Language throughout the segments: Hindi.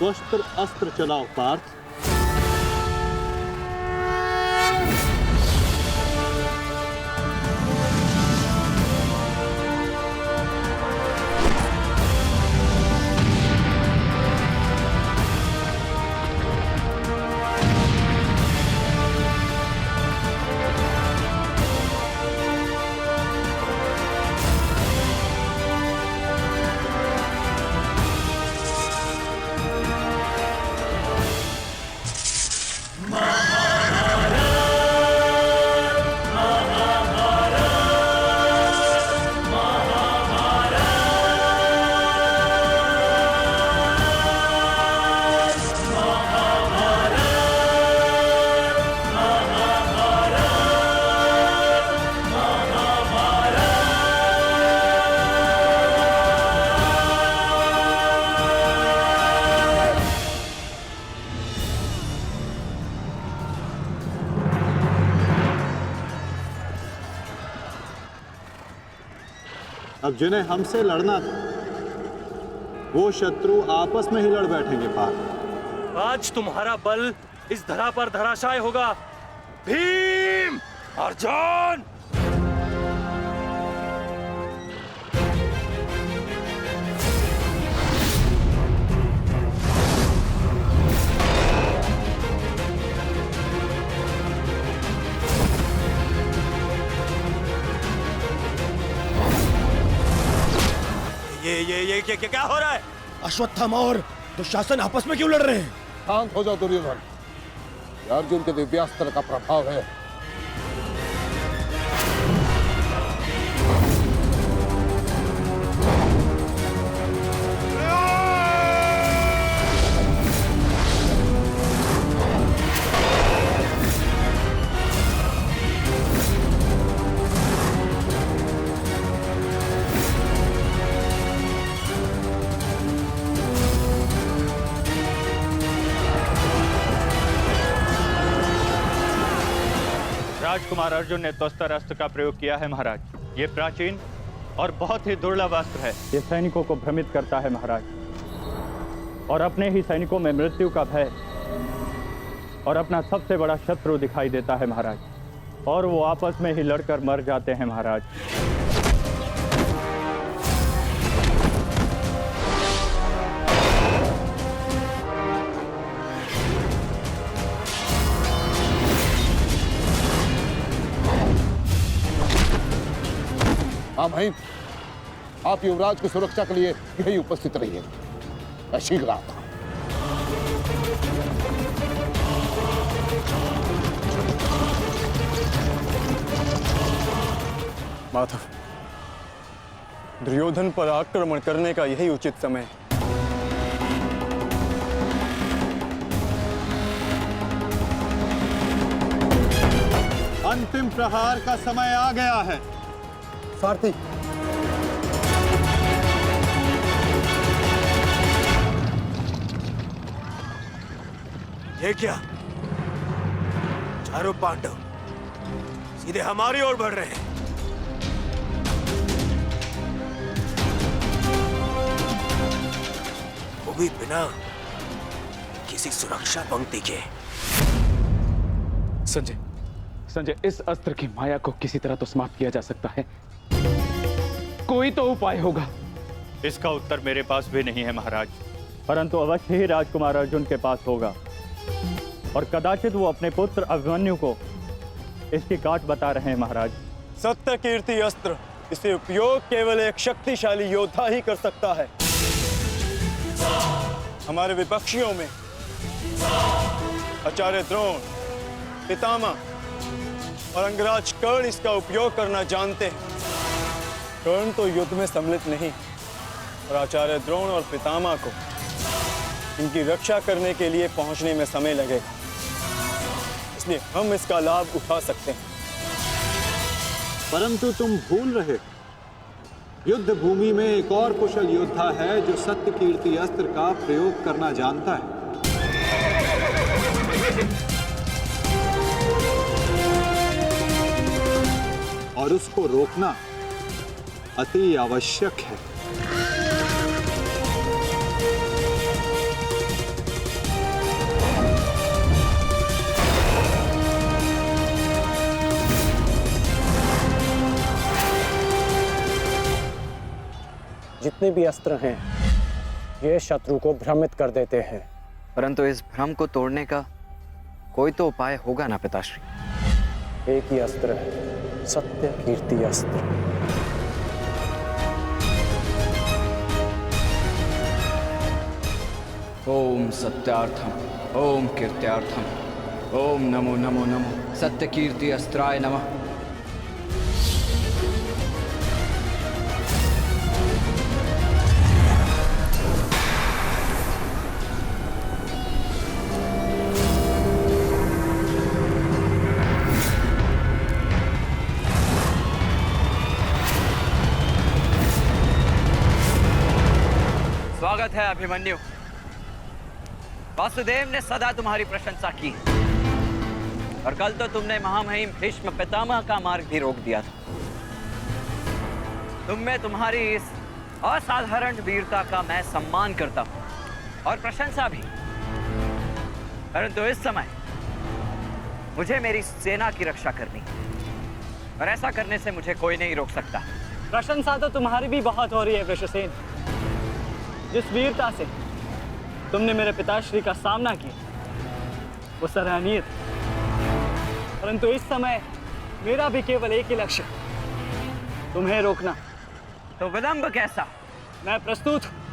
वस्त्र अस्त्र चलाओ पार्थ। अब जिन्हें हमसे लड़ना था वो शत्रु आपस में ही लड़ बैठेंगे पार्थ। आज तुम्हारा बल इस धरा पर धराशाय होगा। भीम, अर्जुन! ये क्या हो रहा है? अश्वत्थामा और दुशासन आपस में क्यों लड़ रहे हैं? शांत हो जाओ दुर्योधन, अर्जुन के दिव्यास्त्र का प्रभाव है। राजकुमार अर्जुन ने त्वस्तर अस्त्र का प्रयोग किया है महाराज। ये प्राचीन और बहुत ही दुर्लभ अस्त्र है। ये सैनिकों को भ्रमित करता है महाराज, और अपने ही सैनिकों में मृत्यु का भय और अपना सबसे बड़ा शत्रु दिखाई देता है महाराज, और वो आपस में ही लड़कर मर जाते हैं महाराज। हाँ भाई, आप युवराज की सुरक्षा के लिए यही उपस्थित रहिए। मैं शीघ्र आता हूं। माधव, दुर्योधन पर आक्रमण करने का यही उचित समय है। अंतिम प्रहार का समय आ गया है। सारथी, ये क्या? चारों पांडव सीधे हमारी ओर बढ़ रहे हैं। वो भी बिना किसी सुरक्षा पंक्ति के। संजय, इस अस्त्र की माया को किसी तरह तो समाप्त किया जा सकता है। कोई तो उपाय होगा। इसका उत्तर मेरे पास भी नहीं है महाराज, परंतु अवश्य ही राजकुमार अर्जुन के पास होगा, और कदाचित वो अपने पुत्र अभिमन्यु को इसकी काट बता रहे हैं महाराज। सत्य कीर्ति अस्त्र, इसे उपयोग केवल एक शक्तिशाली योद्धा ही कर सकता है। हमारे विपक्षियों में आचार्य द्रोण, पितामह और अंगराज कर्ण इसका उपयोग करना जानते हैं। कर्ण तो युद्ध में सम्मिलित नहीं, और आचार्य द्रोण और पितामह को इनकी रक्षा करने के लिए पहुंचने में समय लगेगा, इसलिए हम इसका लाभ उठा सकते हैं। परंतु तुम भूल रहे, युद्ध भूमि में एक और कुशल योद्धा है जो सत्य कीर्ति अस्त्र का प्रयोग करना जानता है। और उसको रोकना अति आवश्यक है। जितने भी अस्त्र हैं ये शत्रु को भ्रमित कर देते हैं। परंतु इस भ्रम को तोड़ने का कोई तो उपाय होगा ना पिताश्री? एक ही अस्त्र है, सत्य कीर्ति अस्त्र। ओम सत्यार्थम ओम कीर्त्यार्थम ओम नमो नमो नमो सत्य कीर्ति अस्त्राय नमः। स्वागत है अभिमन्यु। वासुदेव ने सदा तुम्हारी प्रशंसा की और कल तो तुमने महामहिम भीष्म पितामह का मार्ग भी रोक दिया था। तुम में तुम्हारी इस असाधारण वीरता का मैं सम्मान करता हूं और प्रशंसा भी। परंतु इस समय मुझे मेरी सेना की रक्षा करनी है और ऐसा करने से मुझे कोई नहीं रोक सकता। प्रशंसा तो तुम्हारी भी बहुत हो रही है वृषसेन। जिस वीरता से तुमने मेरे पिताश्री का सामना किया वो सराहनीय था। परंतु इस समय मेरा भी केवल एक ही लक्ष्य, तुम्हें रोकना। तो विलंब कैसा? मैं प्रस्तुत हूं।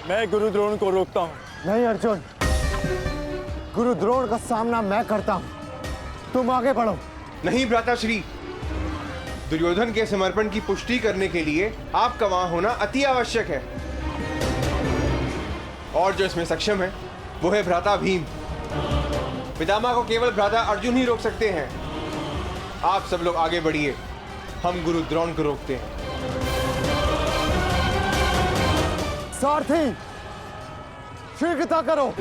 मैं गुरु द्रोण को रोकता हूं। नहीं अर्जुन, गुरु द्रोण का सामना मैं करता हूं, तुम आगे बढ़ो। नहीं भ्राताश्री, दुर्योधन के समर्पण की पुष्टि करने के लिए आपका वहां होना अति आवश्यक है। और जो इसमें सक्षम है वो है भ्राता भीम। पितामह को केवल भ्राता अर्जुन ही रोक सकते हैं। आप सब लोग आगे बढ़िए, हम गुरु द्रोण को रोकते हैं। सारथी, शीघ्रता करो।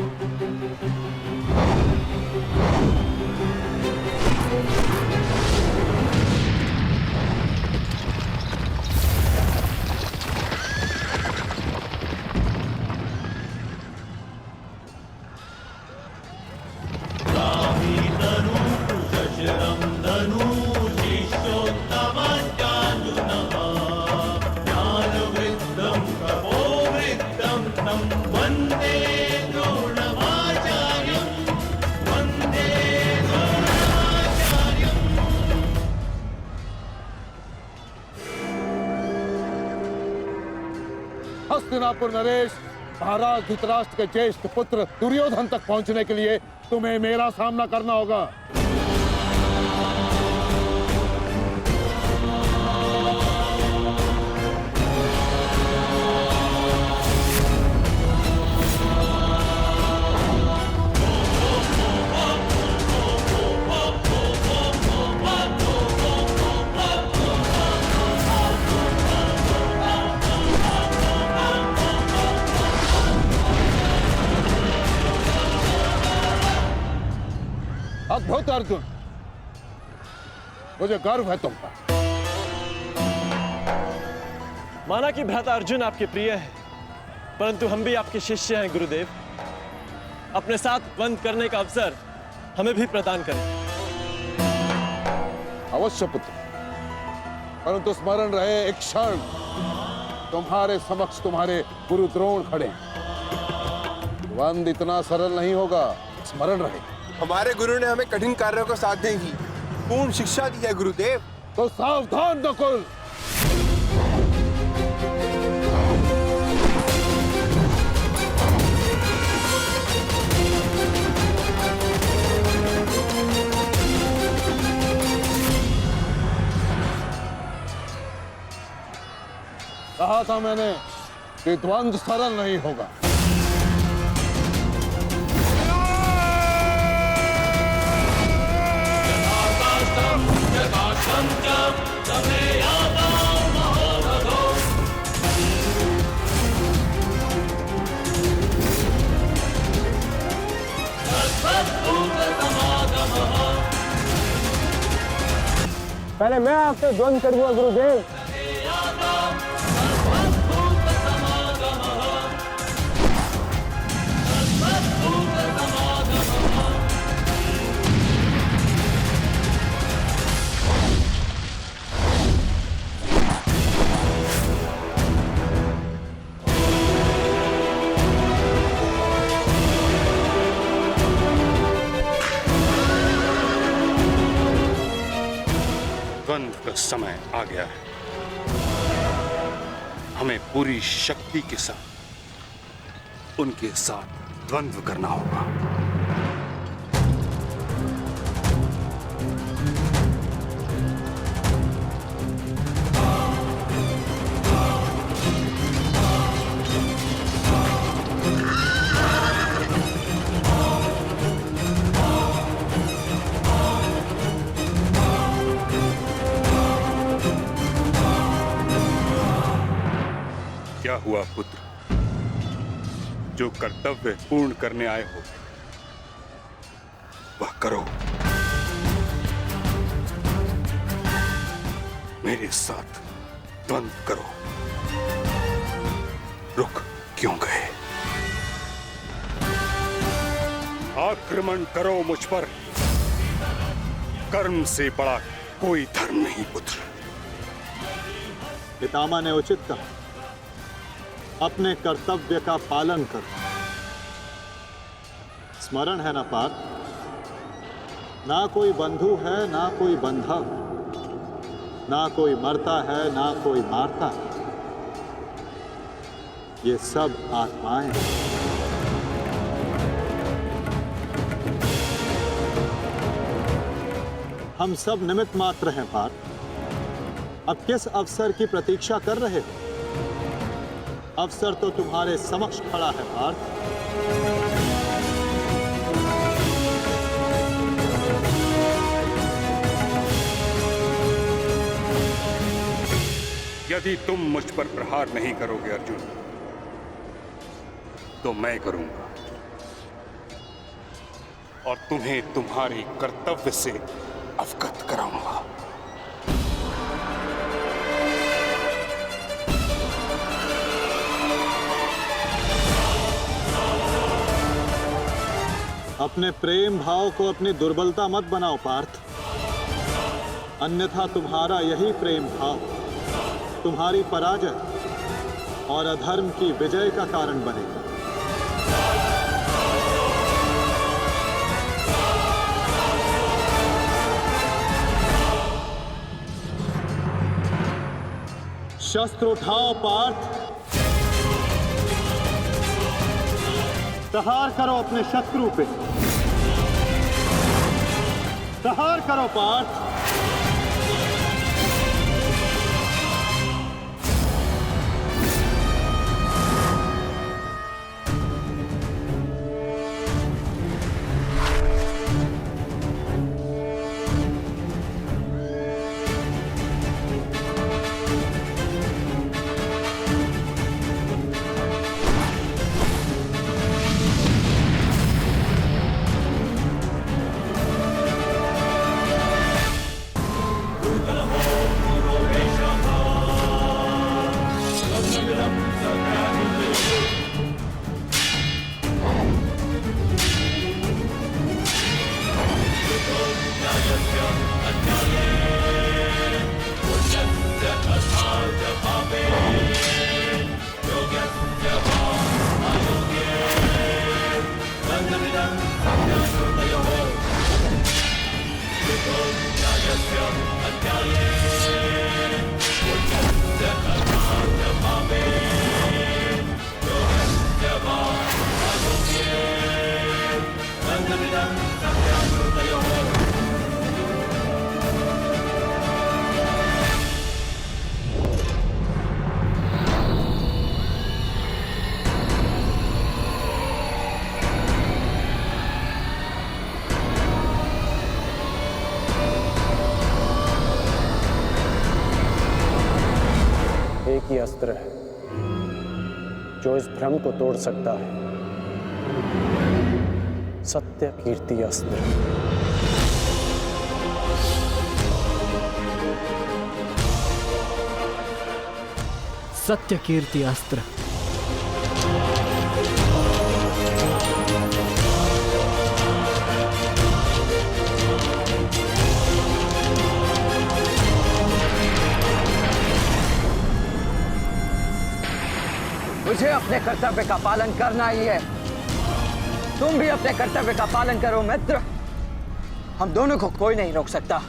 हस्तिनापुर नरेश, महाराज धृतराष्ट्र के ज्येष्ठ पुत्र दुर्योधन तक पहुंचने के लिए तुम्हें मेरा सामना करना होगा। अद्भुत अर्जुन, मुझे गर्व है तुम पर। माना कि भ्राता अर्जुन आपके प्रिय है, परंतु हम भी आपके शिष्य हैं गुरुदेव। अपने साथ बंद करने का अवसर हमें भी प्रदान करें। अवश्य पुत्र, परंतु स्मरण रहे एक क्षण तुम्हारे समक्ष तुम्हारे गुरु द्रोण खड़े। बंद इतना सरल नहीं होगा, स्मरण रहे। हमारे गुरु ने हमें कठिन कार्यों को साधने की पूर्ण शिक्षा दी है गुरुदेव। तो सावधान नकुल। कहा था मैंने कि द्वंद्व सरल नहीं होगा। पहले मैं आपसे द्वंद करूंगा गुरुदेव। द्वंद्व का समय आ गया है। हमें पूरी शक्ति के साथ उनके साथ द्वंद्व करना होगा। क्या हुआ पुत्र? जो कर्तव्य पूर्ण करने आए हो वह करो। मेरे साथ द्वंद्व करो। रुक क्यों गए? आक्रमण करो मुझ पर। कर्म से बड़ा कोई धर्म नहीं पुत्र। पितामह ने उचित कहा, अपने कर्तव्य का पालन करो। स्मरण है ना पार्थ, ना कोई बंधु है ना कोई बंधा, ना कोई मरता है ना कोई मारता है। ये सब आत्माएं हैं। हम सब निमित्त मात्र हैं पार्थ। अब किस अवसर की प्रतीक्षा कर रहे हो? अवसर तो तुम्हारे समक्ष खड़ा है पार्थ। यदि तुम मुझ पर प्रहार नहीं करोगे अर्जुन, तो मैं करूंगा और तुम्हें तुम्हारे कर्तव्य से अवगत कराऊंगा। अपने प्रेम भाव को अपनी दुर्बलता मत बनाओ पार्थ, अन्यथा तुम्हारा यही प्रेम भाव तुम्हारी पराजय और अधर्म की विजय का कारण बनेगा। शस्त्र उठाओ पार्थ, प्रहार करो अपने शत्रु पे। प्रहार करो पार्थ। अस्त्र है जो इस भ्रम को तोड़ सकता है। सत्य कीर्ति अस्त्र। सत्य कीर्ति अस्त्र। मुझे अपने कर्तव्य का पालन करना ही है। तुम भी अपने कर्तव्य का पालन करो मित्र। हम दोनों को कोई नहीं रोक सकता।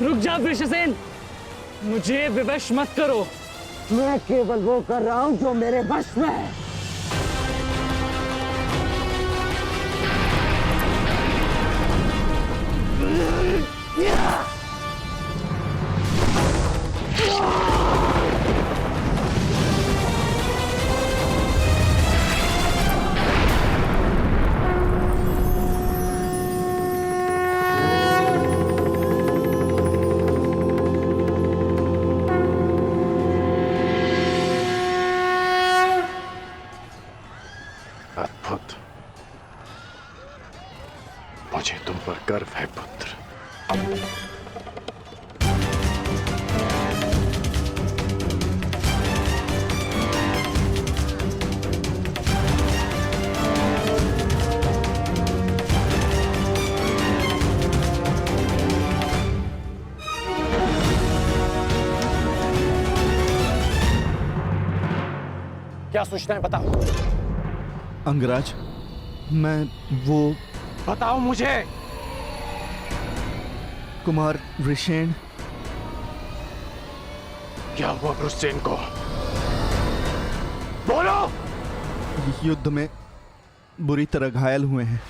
रुक जा वृषसेन, मुझे विवश मत करो। मैं केवल वो कर रहा हूं जो मेरे वश में है। अद्भुत। मुझे तुम पर गर्व है पुत्र। क्या सूचना है बताओ। अंगराज, मैं वो बताओ मुझे। कुमार वृषेण। क्या हुआ वृषसेन को? बोलो। युद्ध में बुरी तरह घायल हुए हैं।